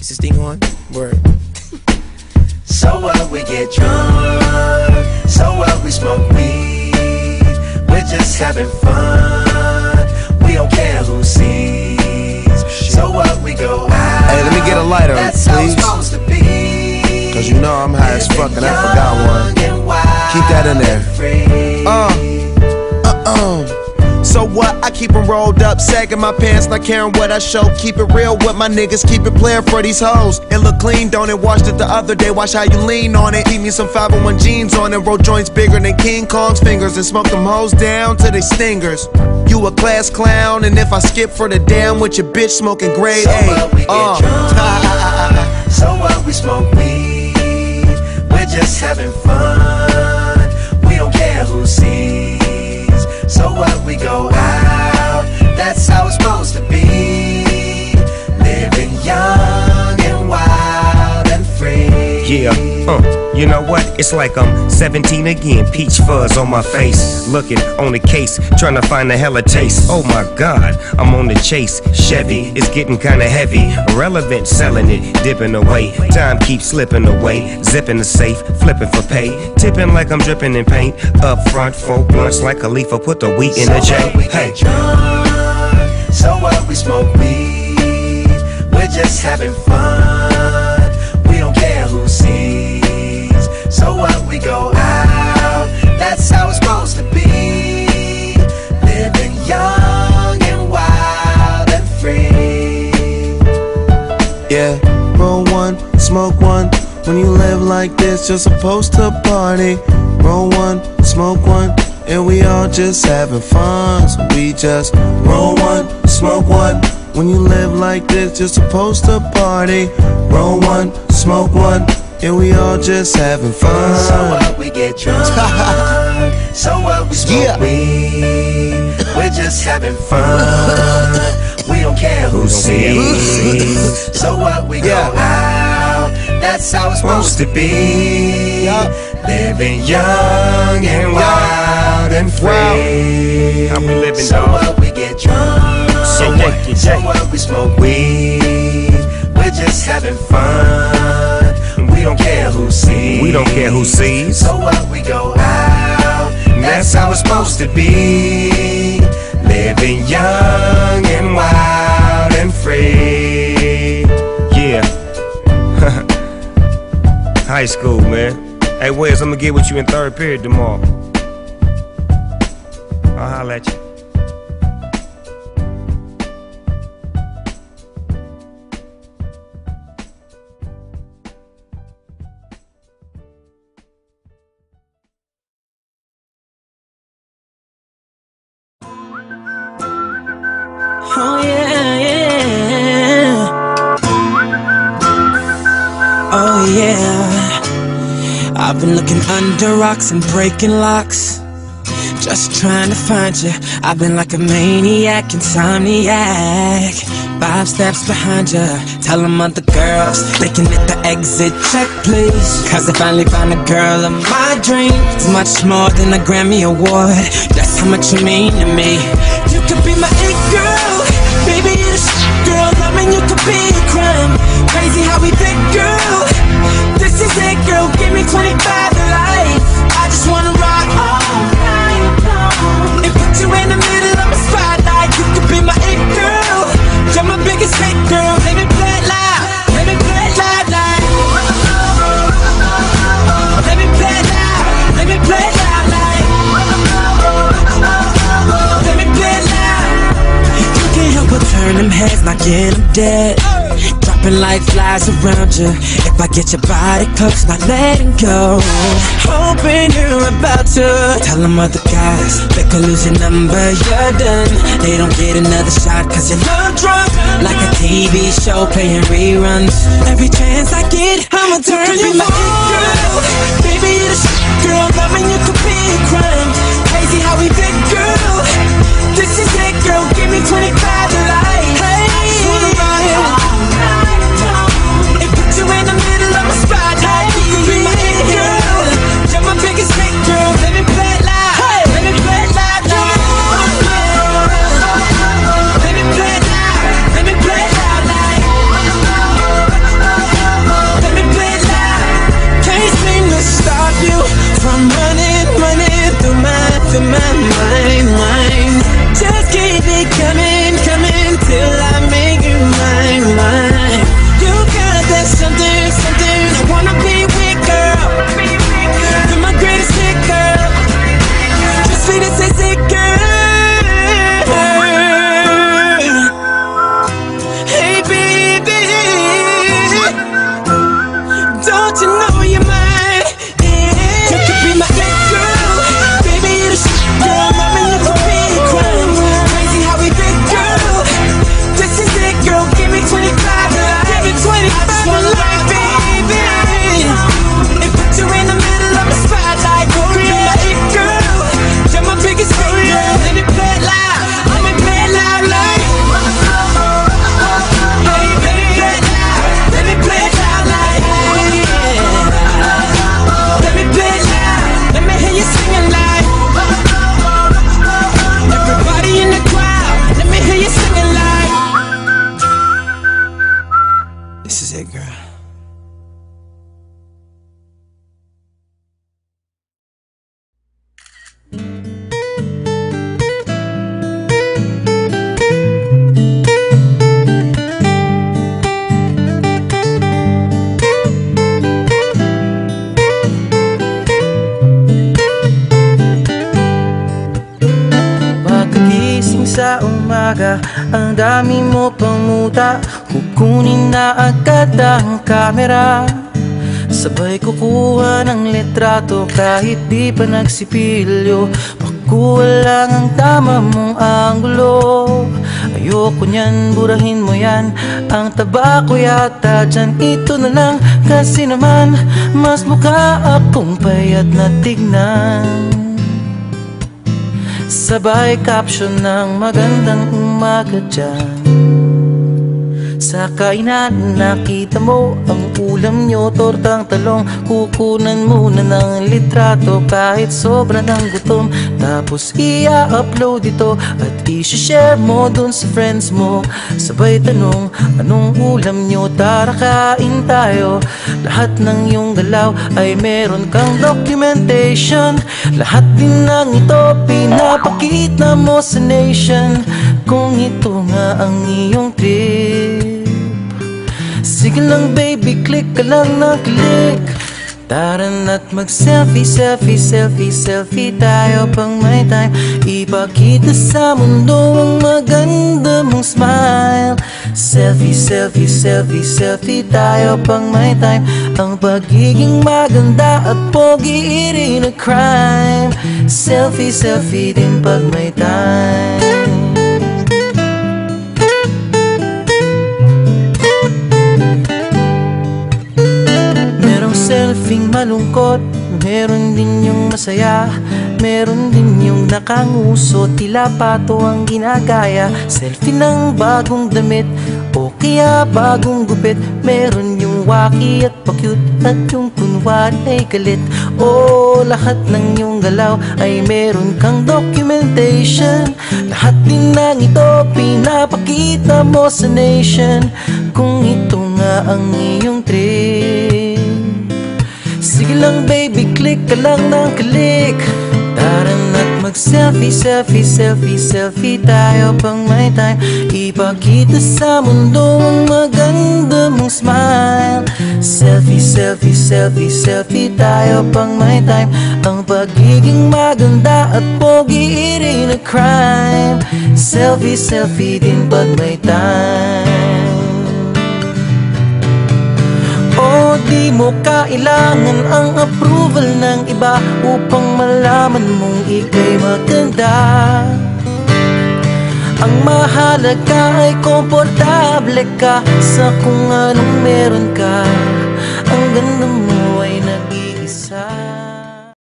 Is this thing on? Word. So what, we get drunk. So what, we smoke weed. We're just having fun. We don't care who sees. So what, we go out. Hey, let me get a lighter, That's please. how it's supposed to be. Cause you know I'm high as fuck and I forgot one. Keep that in there. So what? I keep them rolled up, sagging my pants, not caring what I show. Keep it real with my niggas, keep it playing for these hoes. It look clean, don't it? Washed it the other day, watch how you lean on it. Keep me some 501 jeans on and roll joints bigger than King Kong's fingers. And smoke them hoes down to they stingers. You a class clown, and if I skip for the damn with your bitch smoking grade So A. what, we get drunk. So what, we smoke weed. We're just having fun. We don't care who sees. So what, we go out. That's how it's supposed to be. Living young and wild and free. Yeah, you know what? It's like I'm 17 again, peach fuzz on my face. Looking on the case, trying to find a hella taste. Oh my God, I'm on the chase. Chevy, it's getting kinda heavy. Irrelevant, selling it, dipping away. Time keeps slipping away. Zipping the safe, flipping for pay. Tipping like I'm dripping in paint. Up front, 4 blunts like Khalifa, put the wheat in the J. So what, we get drunk. So what, we smoke weed. We're just having fun. We don't care who sees. So what, we go out. That's how it's supposed to be. Living young and wild and free. Yeah, roll one, smoke one. When you live like this, you're supposed to party. Roll one, smoke one, and we all just having fun. So we just roll one, smoke one. When you live like this, you're supposed to party. Roll one, smoke one, and we all just having fun. So what, we get drunk. So what, we smoke weed. We're just having fun. We don't care who sees. So what, we go out. That's how it's supposed to be. Living young and wild and free. How we living, So dog? what, we get drunk. So what, So what, we smoke weed. We're just having fun. We don't care who sees. We don't care who sees. So what, we go out. That's how it's supposed to be. Living young and wild and free. Yeah. High school, man. Hey, Wes, I'm gonna get with you in 3rd period tomorrow. I'll holler at you. Oh yeah, yeah. Oh yeah. I've been looking under rocks and breaking locks, just trying to find you. I've been like a maniac, insomniac. 5 steps behind you. Tell them other girls they can hit the exit check, please. Cause I finally found a girl of my dreams. Much more than a Grammy award. That's how much you mean to me. You could be my it girl. Baby, you're the shit, girl. Loving you could be a crime. Crazy how we fit, girl. This is it, girl. Give me 25 to life. I just wanna rock all night long and put you in the middle of my spotlight. You could be my it girl. You're my biggest hit, girl. Let me play it loud. Let me play it loud, like. Let me play it loud. Let me play it loud, like. Let me play it loud. You can't help but turn them heads, not get them dead. Dropping like flies around you. If I get your body close, not letting go. Hoping you're about to tell them other guys they could lose your number, you're done. They don't get another shot cause you look drunk, like a TV show playing reruns. Every chance I get, I'ma turn you on. Girl, baby, you're the shit, girl. Loving you could be a crime. Crazy how we fit, girl. This is it, girl. Give me 25 to life. Hey, all night long and put you in the middle of my spotlight. You can be my hit, girl. You're my biggest hit, girl. Let me play it loud. Hey, let me play it loud, like. Let me play it loud. Let me play it loud, like. it, girl. Sa umaga, ang dami mo pang muta. Kukunin na agad ang kamera. Sabay kukuha ng litrato kahit di pa nagsipilyo. Pakuha lang ang tama mong anggulo. Ayoko niyan, burahin mo yan. Ang taba ko yata dyan, ito na lang. Kasi naman, mas mukha akong payat na tignan. Sabay caption ng magandang umaga dyan. Sa kainan nakita mo ang ulam nyo, tortang talong. Kukunan muna ng litrato kahit sobra ng gutom. Tapos i-upload ito at i-share mo dun sa friends mo. Sabay tanong, anong ulam nyo? Tara kain tayo. Lahat ng iyong galaw ay meron kang documentation. Lahat din ng ito pinapakita mo sa nation. Kung ito nga ang iyong trip, sige lang baby, click ka lang na click. Tara na't mag-selfie, selfie, selfie, selfie tayo pang may time. Ipakita sa mundo ang maganda mong smile. Selfie, selfie, selfie, selfie tayo pang may time. Ang pagiging maganda at pogi rin a crime. Selfie, selfie din pag may time. Selfing malungkot, meron din yung masaya. Meron din yung nakanguso, tila pato ang ginagaya. Selfie ng bagong damit o kaya bagong gupit. Meron yung waki at pa-cute at yung kunwari ay galit. O lahat ng yung galaw ay meron kang documentation. Lahat din ng ito pinapakita mo sa nation. Kung ito nga ang iyong trip, sige lang baby, click ka lang ng click. Tara na't mag-selfie, selfie, selfie, selfie tayo pang may time. Ipakita sa mundo ang maganda mong smile. Selfie, selfie, selfie, selfie tayo pang may time. Ang pagiging maganda at pogi rin a crime. Selfie, selfie din pag may time. O di mo kailangan ang approval ng iba upang malaman mong ika'y maganda. Ang mahalaga ay komportable ka sa kung anong meron ka. Ang ganda mo ay nag